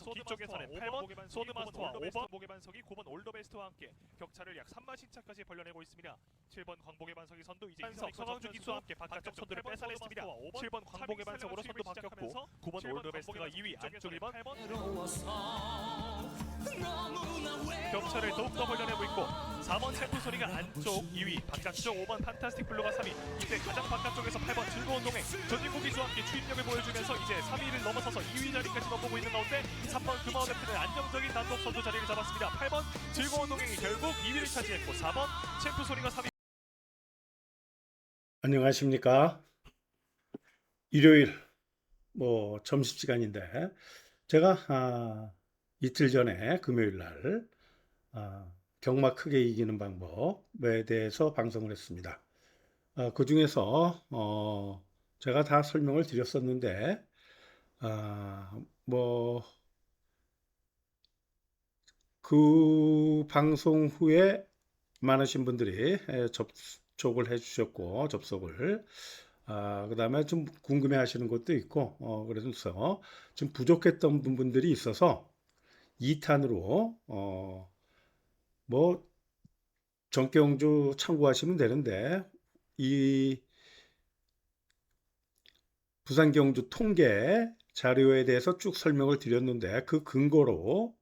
반석 뒤쪽에서는 8번 소드마스터와 5번 광복의 반석이 9번 올더베스트와 함께 격차를 약 3만 신차까지 벌려내고 있습니다. 7번 광복의 반석이 선두 이제 반석 서강준 기수와 함께 바깥쪽 선두를 뺏어냈습니다. 7번 광복의 반석으로 선두 바뀌었고 9번 올더베스트가 2위 안쪽 1번 격차를 더욱더 벌려내고 있고 4번 챔프소리가 안쪽 2위 바깥쪽 5번 판타스틱 블루가 3위 이제 가장 바깥쪽에서 8번 즐거운 동행 전진국 기수와 함께 추임력을 보여주면서 이제 3위를 넘어서서 2위 자리까지 넘보고 있는 가운데 3번 금화원 대표는 안정적인 단독 선두 자리를 잡았습니다. 8번 즐거운 동행이 결국 2위를 차지했고 4번 챔프소리가 3위. 안녕하십니까. 일요일 점심시간인데 제가 이틀 전에 금요일 날 경마 크게 이기는 방법에 대해서 방송을 했습니다. 그 중에서 제가 다 설명을 드렸었는데 그 방송 후에 많으신 분들이 접촉을 해주셨고 그 다음에 좀 궁금해 하시는 것도 있고 그래서 좀 부족했던 부분들이 있어서 2탄으로 전경주 참고하시면 되는데 이 부산경주 통계 자료에 대해서 쭉 설명을 드렸는데 그 근거로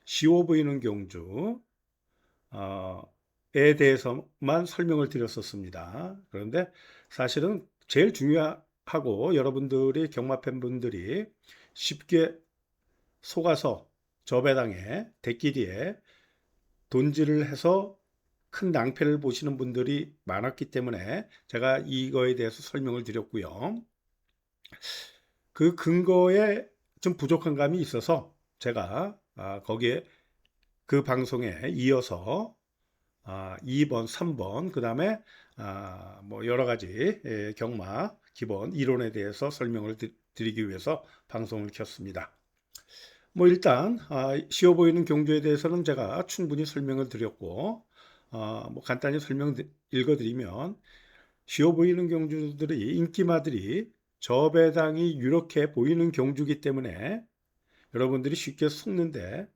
시오 보이는 경주 에 대해서만 설명을 드렸었습니다. 그런데 사실은 제일 중요하고 여러분들이 경마 팬분들이 쉽게 속아서 저배당에 대끼리에 돈질을 해서 큰 낭패를 보시는 분들이 많았기 때문에 제가 이거에 대해서 설명을 드렸고요. 그 근거에 좀 부족한 감이 있어서 제가 거기에 그 방송에 이어서 2번, 3번, 그 다음에 여러 가지 경마 기본 이론에 대해서 설명을 드리기 위해서 방송을 켰습니다. 일단 쉬워 보이는 경주에 대해서는 제가 충분히 설명을 드렸고 간단히 설명 읽어드리면 쉬워 보이는 경주들이 인기마들이 저배당이 이렇게 보이는 경주기 때문에 여러분들이 쉽게 속는데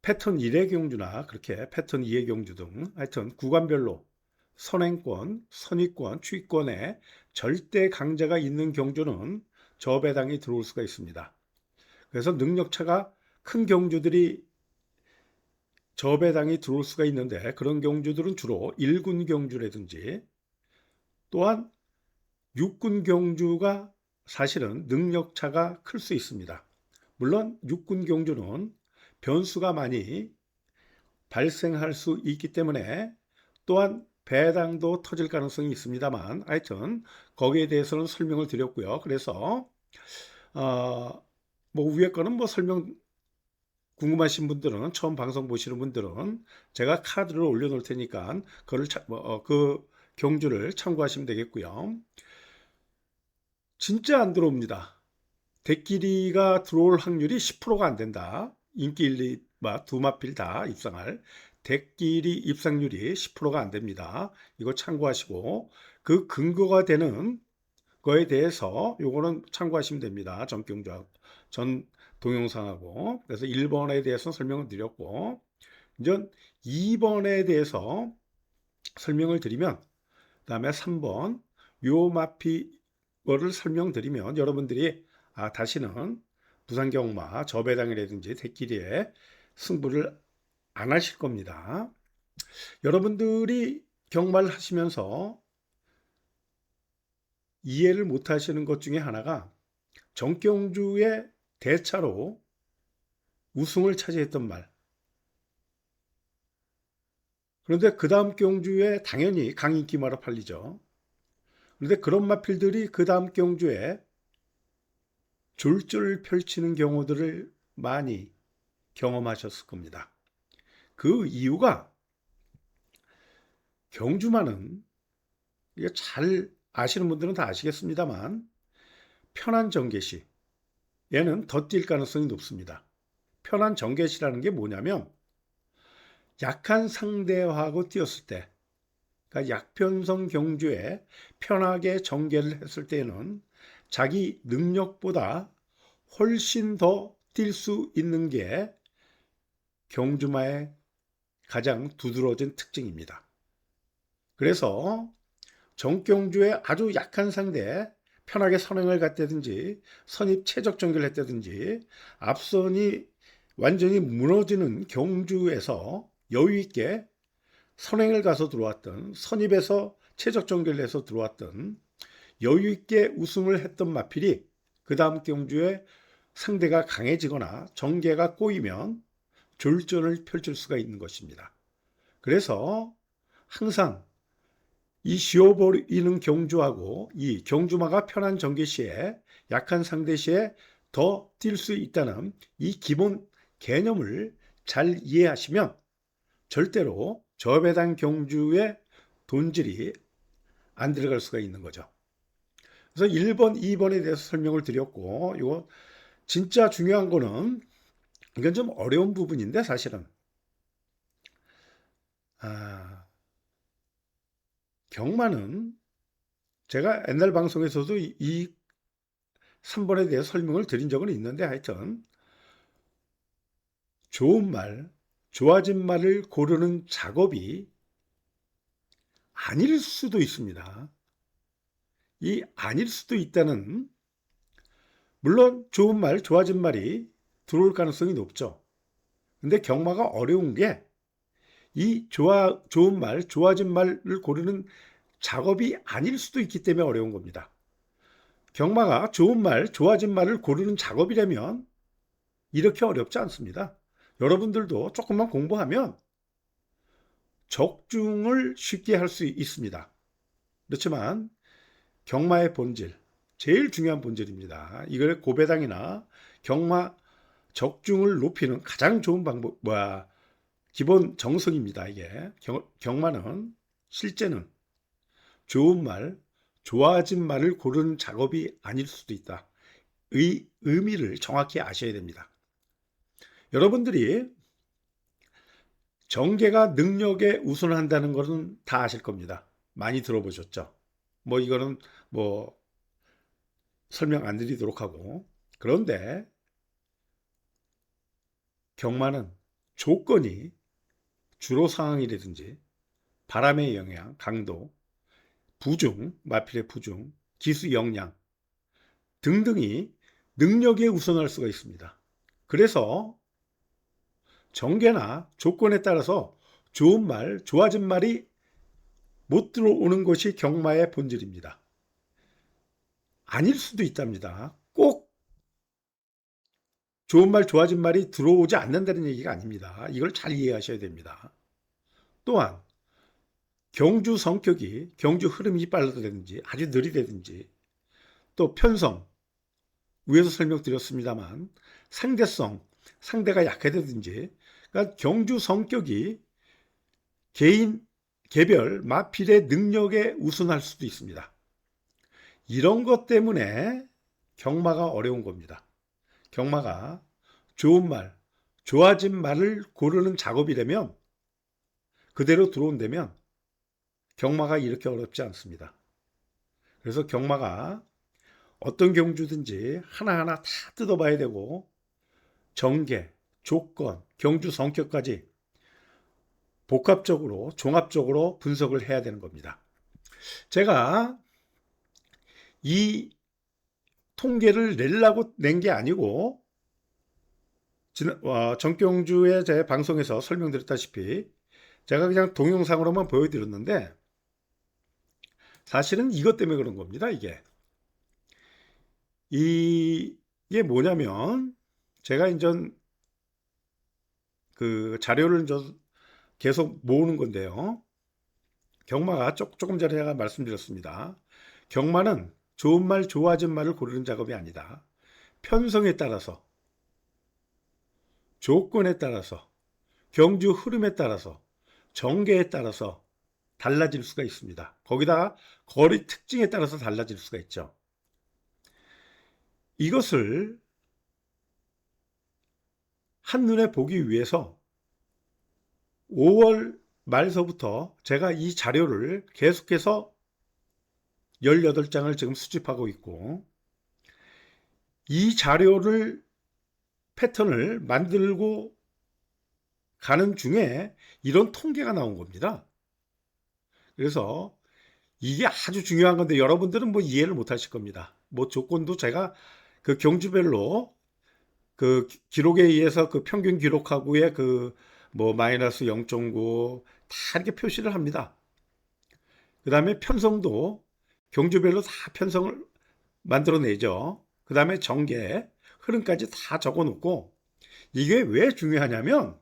패턴 1의 경주나 그렇게 패턴 2의 경주 등 하여튼 구간별로 선행권, 선위권, 추위권에 절대 강자가 있는 경주는 저배당이 들어올 수가 있습니다. 그래서 능력차가 큰 경주들이 저배당이 들어올 수가 있는데 그런 경주들은 주로 1군 경주라든지 또한 6군 경주가 사실은 능력차가 클 수 있습니다. 물론 6군 경주는 변수가 많이 발생할 수 있기 때문에 또한 배당도 터질 가능성이 있습니다만 하여튼 거기에 대해서는 설명을 드렸고요. 그래서 위에 거는 설명 궁금하신 분들은 처음 방송 보시는 분들은 제가 카드를 올려놓을 테니까 그 경주를 참고하시면 되겠고요. 진짜 안 들어옵니다. 대끼리가 들어올 확률이 10%가 안 된다. 인기 1, 2마 두 마필 다 입상할 대끼리 입상률이 10%가 안 됩니다. 이거 참고하시고 그 근거가 되는 거에 대해서 요거는 참고하시면 됩니다. 전 동영상하고 그래서 1번에 대해서 설명을 드렸고 이제 2번에 대해서 설명을 드리면 그다음에 3번 요 마피 거를 설명드리면 여러분들이 다시는 부산경마 저배당이라든지 대끼리에 승부를 안 하실 겁니다. 여러분들이 경마를 하시면서 이해를 못 하시는 것 중에 하나가 정경주의 대차로 우승을 차지했던 말. 그런데 그 다음 경주에 당연히 강인기마로 팔리죠. 그런데 그런 마필들이 그 다음 경주에 졸졸 펼치는 경우들을 많이 경험하셨을 겁니다. 그 이유가 경주마는 이게 잘 아시는 분들은 다 아시겠습니다만 편한 정계시 얘는 더 뛸 가능성이 높습니다. 편한 정계시라는 게 뭐냐면 약한 상대하고 뛰었을 때 그러니까 약편성 경주에 편하게 전개를 했을 때는 자기 능력보다 훨씬 더 뛸 수 있는 게 경주마의 가장 두드러진 특징입니다. 그래서 정경주의 아주 약한 상대에 편하게 선행을 갔다든지 선입 최적 전개를 했다든지 앞선이 완전히 무너지는 경주에서 여유 있게 선행을 가서 들어왔던, 선입에서 최적 전개를 해서 들어왔던 여유 있게 우승을 했던 마필이 그 다음 경주에 상대가 강해지거나 전개가 꼬이면 졸전을 펼칠 수가 있는 것입니다. 그래서 항상 이 쉬어버리는 경주하고 이 경주마가 편한 전개 시에 약한 상대 시에 더 뛸 수 있다는 이 기본 개념을 잘 이해하시면 절대로 저배당 경주의 돈질이 안 들어갈 수가 있는 거죠. 그래서 1번, 2번에 대해서 설명을 드렸고, 이거 진짜 중요한 거는 이건 좀 어려운 부분인데 사실은 경마는 제가 옛날 방송에서도 이 3번에 대해 설명을 드린 적은 있는데 하여튼 좋은 말, 좋아진 말을 고르는 작업이 아닐 수도 있습니다. 이 아닐 수도 있다는, 물론 좋은 말, 좋아진 말이 들어올 가능성이 높죠. 근데 경마가 어려운 게 이 좋은 말, 좋아진 말을 고르는 작업이 아닐 수도 있기 때문에 어려운 겁니다. 경마가 좋은 말, 좋아진 말을 고르는 작업이라면 이렇게 어렵지 않습니다. 여러분들도 조금만 공부하면 적중을 쉽게 할 수 있습니다. 그렇지만 경마의 본질, 제일 중요한 본질입니다. 이걸 고배당이나 경마 적중을 높이는 가장 좋은 방법, 기본 정석입니다. 이게 경마는 실제는 좋은 말, 좋아진 말을 고르는 작업이 아닐 수도 있다. 의 의미를 정확히 아셔야 됩니다. 여러분들이 정계가 능력에 우선한다는 것은 다 아실 겁니다. 많이 들어보셨죠? 이거는 설명 안 드리도록 하고. 그런데 경마는 조건이 주로 상황이라든지 바람의 영향, 강도, 부중, 마필의 부중, 기수 역량 등등이 능력에 우선할 수가 있습니다. 그래서 정계나 조건에 따라서 좋은 말, 좋아진 말이 못 들어오는 것이 경마의 본질입니다. 아닐 수도 있답니다. 꼭 좋은 말, 좋아진 말이 들어오지 않는다는 얘기가 아닙니다. 이걸 잘 이해하셔야 됩니다. 또한 경주 성격이, 경주 흐름이 빨라다든지 아주 느리다든지 또 편성, 위에서 설명드렸습니다만 상대성, 상대가 약하다든지, 그러니까 경주 성격이 개인, 개별, 마필의 능력에 우선할 수도 있습니다. 이런 것 때문에 경마가 어려운 겁니다. 경마가 좋은 말, 좋아진 말을 고르는 작업이라면, 그대로 들어온다면 경마가 이렇게 어렵지 않습니다. 그래서 경마가 어떤 경주든지 하나하나 다 뜯어봐야 되고 정계, 조건, 경주 성격까지 복합적으로, 종합적으로 분석을 해야 되는 겁니다. 제가 이 통계를 내려고 낸 게 아니고 정경주의 제 방송에서 설명드렸다시피 제가 그냥 동영상으로만 보여드렸는데 사실은 이것 때문에 그런 겁니다. 이게 뭐냐면 제가 이제 그 자료를 계속 모으는 건데요. 경마가 조금 전에 제가 말씀드렸습니다. 경마는 좋은 말, 좋아진 말을 고르는 작업이 아니다. 편성에 따라서, 조건에 따라서, 경주 흐름에 따라서, 정계에 따라서 달라질 수가 있습니다. 거기다가 거리 특징에 따라서 달라질 수가 있죠. 이것을 한눈에 보기 위해서 5월 말서부터 제가 이 자료를 계속해서 18장을 지금 수집하고 있고, 이 자료를 패턴을 만들고 가는 중에 이런 통계가 나온 겁니다. 그래서 이게 아주 중요한 건데 여러분들은 뭐 이해를 못 하실 겁니다. 뭐 조건도 제가 그 경주별로 그 기록에 의해서 그 평균 기록하고의 그 뭐 마이너스 0.9 다 이렇게 표시를 합니다. 그 다음에 편성도 경주별로 다 편성을 만들어내죠. 그 다음에 전개, 흐름까지 다 적어 놓고 이게 왜 중요하냐면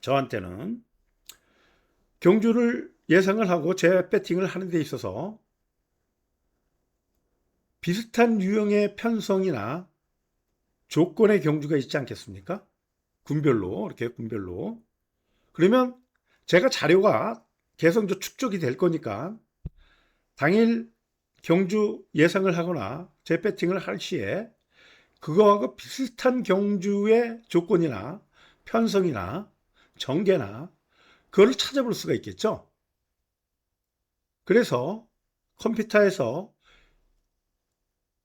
저한테는 경주를 예상을 하고 제 배팅을 하는 데 있어서 비슷한 유형의 편성이나 조건의 경주가 있지 않겠습니까? 군별로, 이렇게 군별로. 그러면 제가 자료가 계속 축적이 될 거니까 당일 경주 예상을 하거나 재배팅을 할 시에 그거하고 비슷한 경주의 조건이나 편성이나 전개나 그걸 찾아볼 수가 있겠죠. 그래서 컴퓨터에서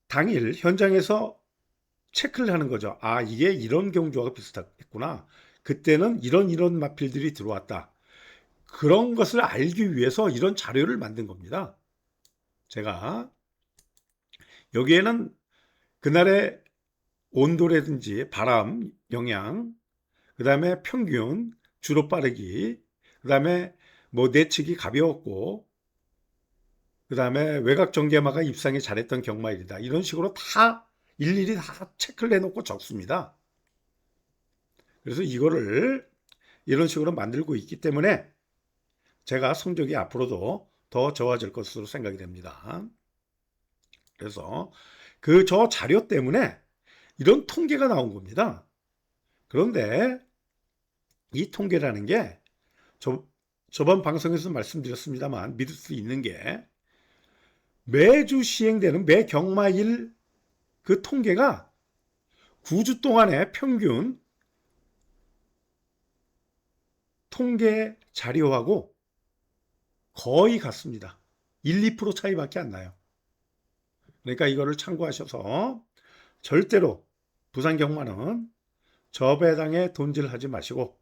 당일 현장에서 체크를 하는 거죠. 아, 이게 이런 경주하고 비슷했구나. 그때는 이런 마필들이 들어왔다. 그런 것을 알기 위해서 이런 자료를 만든 겁니다. 제가 여기에는 그날의 온도라든지 바람 영향, 그 다음에 평균, 주로 빠르기, 그 다음에 뭐 내측이 가벼웠고, 그 다음에 외곽 전개마가 입상이 잘했던 경마일이다. 이런 식으로 다 일일이 다 체크를 해놓고 적습니다. 그래서 이거를 이런 식으로 만들고 있기 때문에 제가 성적이 앞으로도 더 좋아질 것으로 생각이 됩니다. 그래서 그 저 자료 때문에 이런 통계가 나온 겁니다. 그런데 이 통계라는 게 저번 방송에서 말씀드렸습니다만 믿을 수 있는 게 매주 시행되는 매 경마일 그 통계가 9주 동안의 평균 통계 자료하고 거의 같습니다. 1, 2% 차이밖에 안 나요. 그러니까 이거를 참고하셔서 절대로 부산 경마는 저배당에 돈질하지 마시고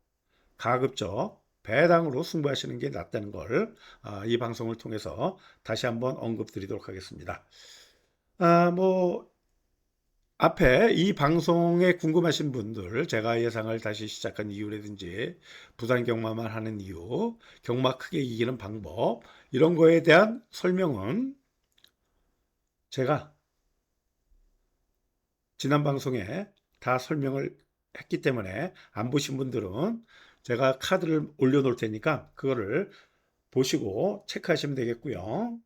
가급적 배당으로 승부하시는 게 낫다는 걸 이 방송을 통해서 다시 한번 언급드리도록 하겠습니다. 뭐 앞에 이 방송에 궁금하신 분들, 제가 예상을 다시 시작한 이유라든지 부산 경마만 하는 이유, 경마 크게 이기는 방법 이런 거에 대한 설명은 제가 지난 방송에 다 설명을 했기 때문에 안 보신 분들은 제가 카드를 올려놓을 테니까 그거를 보시고 체크하시면 되겠고요.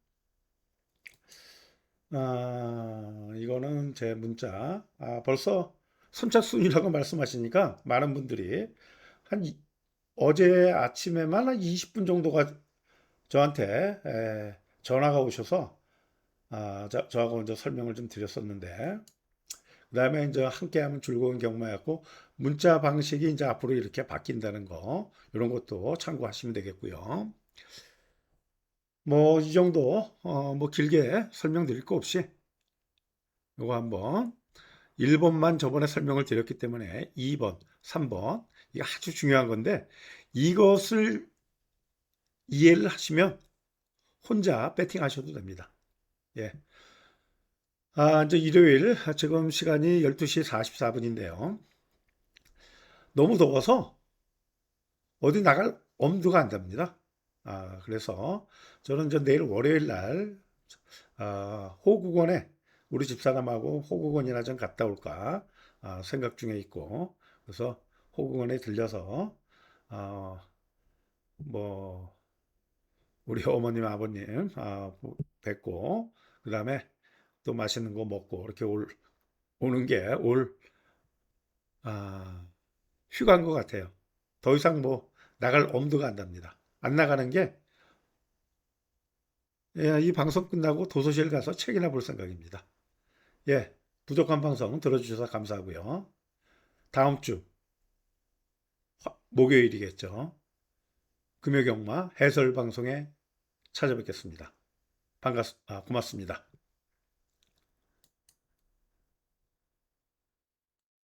이거는 제 문자. 벌써 선착순이라고 말씀하시니까 많은 분들이 한 어제 아침에만 한 20분 정도가 저한테 전화가 오셔서 저하고 먼저 설명을 좀 드렸었는데 그 다음에 이제 함께하면 즐거운 경마였고 문자 방식이 이제 앞으로 이렇게 바뀐다는 거 이런 것도 참고하시면 되겠고요. 뭐 이 정도 뭐 길게 설명드릴 거 없이 이거 한번 1번만 저번에 설명을 드렸기 때문에 2번, 3번 이게 아주 중요한 건데 이것을 이해를 하시면 혼자 배팅 하셔도 됩니다. 예. 이제 일요일 지금 시간이 12시 44분인데요. 너무 더워서 어디 나갈 엄두가 안 납니다. 그래서 저는 이제 내일 월요일 날 호국원에 우리 집사람하고 호국원이나 좀 갔다 올까 생각 중에 있고 그래서 호국원에 들려서 뭐 우리 어머님 아버님 뵙고 그 다음에 또 맛있는 거 먹고 이렇게 오는 게 올 휴가인 것 같아요. 더 이상 뭐 나갈 엄두가 안 납니다. 안 나가는 게 이 방송 끝나고 도서실 가서 책이나 볼 생각입니다. 예, 부족한 방송 들어주셔서 감사하고요. 다음 주 목요일이겠죠. 금요경마 해설 방송에 찾아뵙겠습니다. 고맙습니다.